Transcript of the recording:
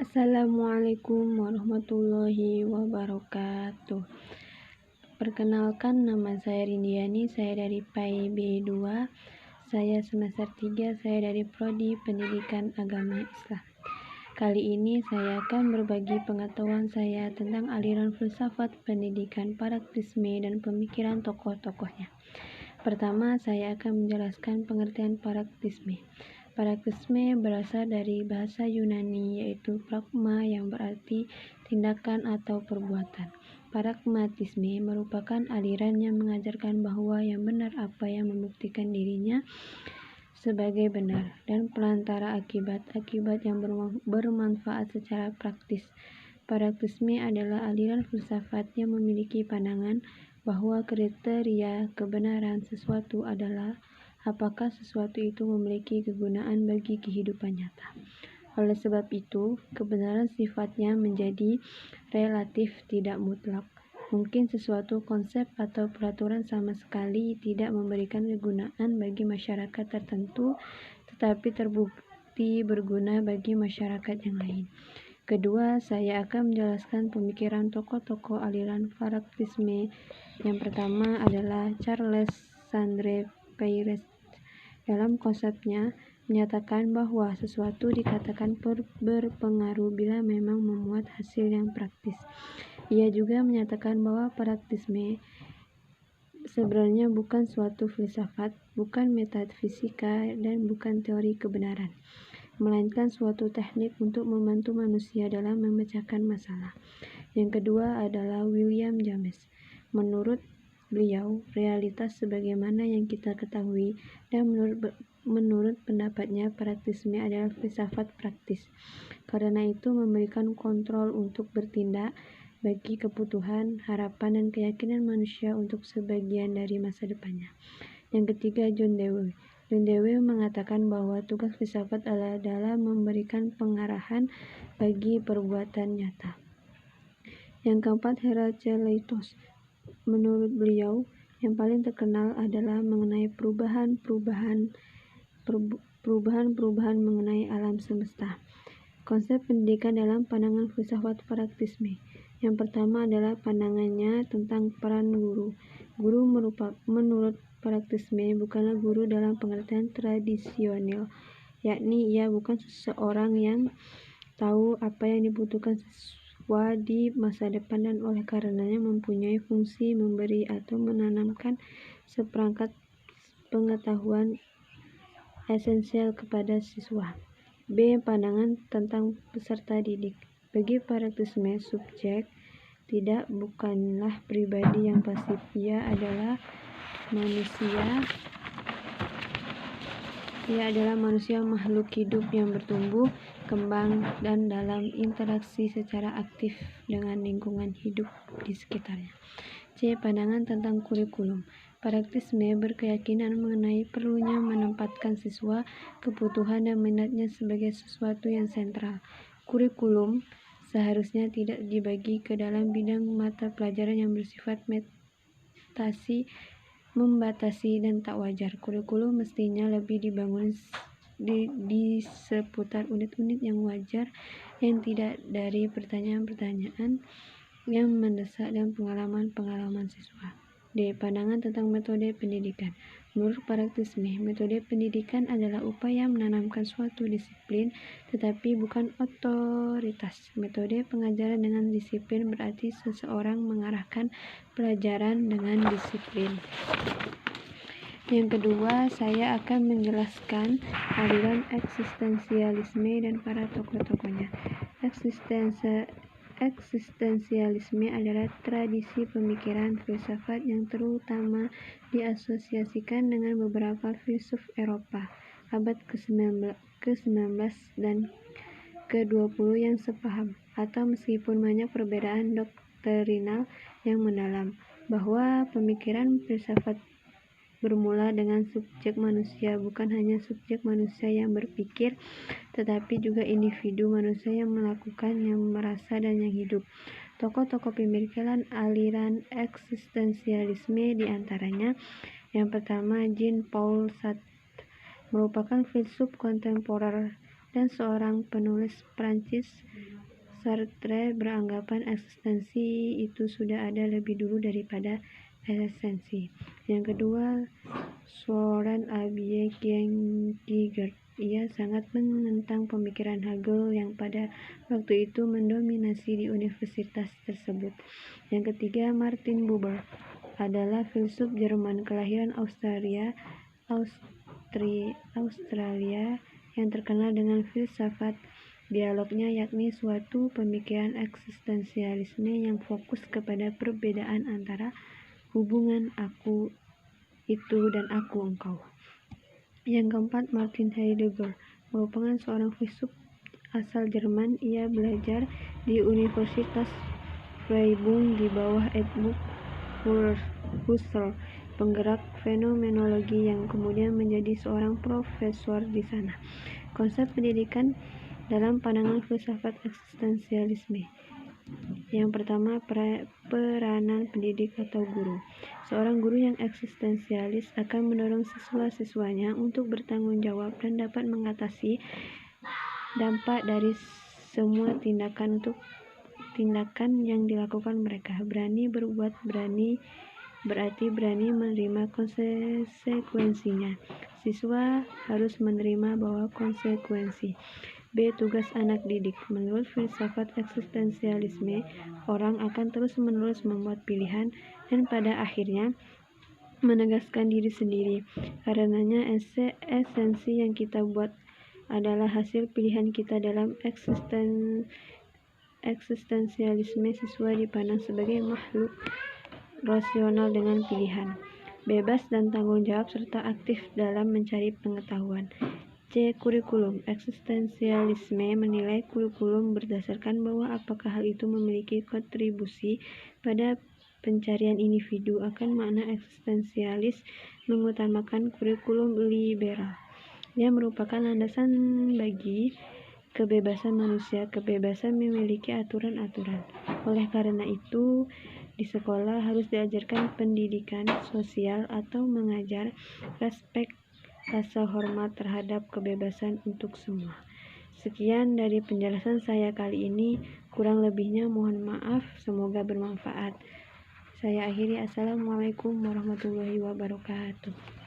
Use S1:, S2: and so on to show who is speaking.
S1: Assalamualaikum warahmatullahi wabarakatuh. Perkenalkan, nama saya Rindiani, saya dari PAI B2. Saya semester 3, saya dari Prodi Pendidikan Agama Islam. Kali ini saya akan berbagi pengetahuan saya tentang aliran filsafat, pendidikan, praktisme, dan pemikiran tokoh-tokohnya. Pertama, saya akan menjelaskan pengertian praktisme. Praktisme berasal dari bahasa Yunani, yaitu pragma, yang berarti tindakan atau perbuatan. Pragmatisme merupakan aliran yang mengajarkan bahwa yang benar apa yang membuktikan dirinya sebagai benar, dan pelantara akibat-akibat yang bermanfaat secara praktis. Praktisme adalah aliran filsafat yang memiliki pandangan bahwa kriteria kebenaran sesuatu adalah apakah sesuatu itu memiliki kegunaan bagi kehidupan nyata. Oleh sebab itu, kebenaran sifatnya menjadi relatif, tidak mutlak. Mungkin sesuatu konsep atau peraturan sama sekali tidak memberikan kegunaan bagi masyarakat tertentu, tetapi terbukti berguna bagi masyarakat yang lain. Kedua, saya akan menjelaskan pemikiran tokoh-tokoh aliran praktisme. Yang pertama adalah Charles Sandre Peirce. Dalam konsepnya, menyatakan bahwa sesuatu dikatakan berpengaruh bila memang memuat hasil yang praktis. Ia juga menyatakan bahwa praktisme sebenarnya bukan suatu filsafat, bukan metafisika, dan bukan teori kebenaran, melainkan suatu teknik untuk membantu manusia dalam memecahkan masalah. Yang kedua adalah William James. Menurut beliau, realitas sebagaimana yang kita ketahui, dan menurut pendapatnya, praktisme adalah filsafat praktis. Karena itu memberikan kontrol untuk bertindak bagi kebutuhan, harapan, dan keyakinan manusia untuk sebagian dari masa depannya. Yang ketiga, John Dewey. John Dewey mengatakan bahwa tugas filsafat adalah dalam memberikan pengarahan bagi perbuatan nyata. Yang keempat, Heracleitos. Menurut beliau, yang paling terkenal adalah mengenai perubahan mengenai alam semesta. Konsep pendidikan dalam pandangan filsafat praktisme. Yang pertama adalah pandangannya tentang peran guru. Guru menurut praktisme bukanlah guru dalam pengertian tradisional, yakni ia bukan seseorang yang tahu apa yang dibutuhkan siswa di masa depan dan oleh karenanya mempunyai fungsi memberi atau menanamkan seperangkat pengetahuan esensial kepada siswa. B. Pandangan tentang peserta didik. Bagi praktisme, subjek bukanlah pribadi yang pasif. Ia adalah manusia makhluk hidup yang bertumbuh, kembang, dan dalam interaksi secara aktif dengan lingkungan hidup di sekitarnya. C. Pandangan tentang kurikulum. Praktisme berkeyakinan mengenai perlunya menempatkan siswa, kebutuhan, dan minatnya sebagai sesuatu yang sentral. Kurikulum seharusnya tidak dibagi ke dalam bidang mata pelajaran yang bersifat membatasi dan tak wajar. Kurikulum mestinya lebih dibangun di seputar unit-unit yang wajar, yang tidak dari pertanyaan-pertanyaan yang mendesak dan pengalaman-pengalaman siswa. D. Pandangan tentang metode pendidikan. Menurut praktisme, metode pendidikan adalah upaya menanamkan suatu disiplin, tetapi bukan otoritas. Metode pengajaran dengan disiplin berarti seseorang mengarahkan pelajaran dengan disiplin. Yang kedua, saya akan menjelaskan aliran eksistensialisme dan para tokoh-tokohnya. Eksistensialisme adalah tradisi pemikiran filsafat yang terutama diasosiasikan dengan beberapa filsuf Eropa abad ke-19 dan ke-20 yang sepaham, atau meskipun banyak perbedaan doktrinal yang mendalam, bahwa pemikiran filsafat bermula dengan subjek manusia, bukan hanya subjek manusia yang berpikir, tetapi juga individu manusia yang melakukan, yang merasa, dan yang hidup. Tokoh-tokoh pemikiran aliran eksistensialisme diantaranya: yang pertama, Jean-Paul Sartre, merupakan filsuf kontemporer dan seorang penulis Prancis Sartre beranggapan eksistensi itu sudah ada lebih dulu daripada esensi. Yang kedua, Søren Abie Kierkegaard. Ia sangat menentang pemikiran Hegel yang pada waktu itu mendominasi di universitas tersebut. Yang ketiga, Martin Buber adalah filsuf Jerman kelahiran Australia yang terkenal dengan filsafat dialognya, yakni suatu pemikiran eksistensialisme yang fokus kepada perbedaan antara hubungan aku itu dan aku engkau. Yang keempat, Martin Heidegger merupakan seorang filsuf asal Jerman. Ia belajar di Universitas Freiburg di bawah Edmund Husserl, penggerak fenomenologi yang kemudian menjadi seorang profesor di sana. Konsep pendidikan dalam pandangan filsafat eksistensialisme. Yang pertama, peranan pendidik atau guru. Seorang guru yang eksistensialis akan mendorong siswa-siswanya untuk bertanggung jawab dan dapat mengatasi dampak dari semua tindakan yang dilakukan mereka. Berani berbuat berarti berani menerima konsekuensinya. Siswa harus menerima bahwa konsekuensi. B. Tugas anak didik. Menurut filsafat eksistensialisme, orang akan terus-menerus membuat pilihan dan pada akhirnya menegaskan diri sendiri. Karenanya esensi yang kita buat adalah hasil pilihan kita. Dalam eksistensialisme, siswa dipandang sebagai makhluk rasional dengan pilihan, bebas dan tanggung jawab serta aktif dalam mencari pengetahuan. C. Kurikulum. Eksistensialisme menilai kurikulum berdasarkan bahwa apakah hal itu memiliki kontribusi pada pencarian individu. Akan makna eksistensialis mengutamakan kurikulum liberal yang merupakan landasan bagi kebebasan manusia, kebebasan memiliki aturan-aturan. Oleh karena itu, di sekolah harus diajarkan pendidikan sosial atau mengajar respek, rasa hormat terhadap kebebasan untuk semua. Sekian dari penjelasan saya kali ini, kurang lebihnya mohon maaf, semoga bermanfaat. Saya akhiri, Assalamualaikum warahmatullahi wabarakatuh.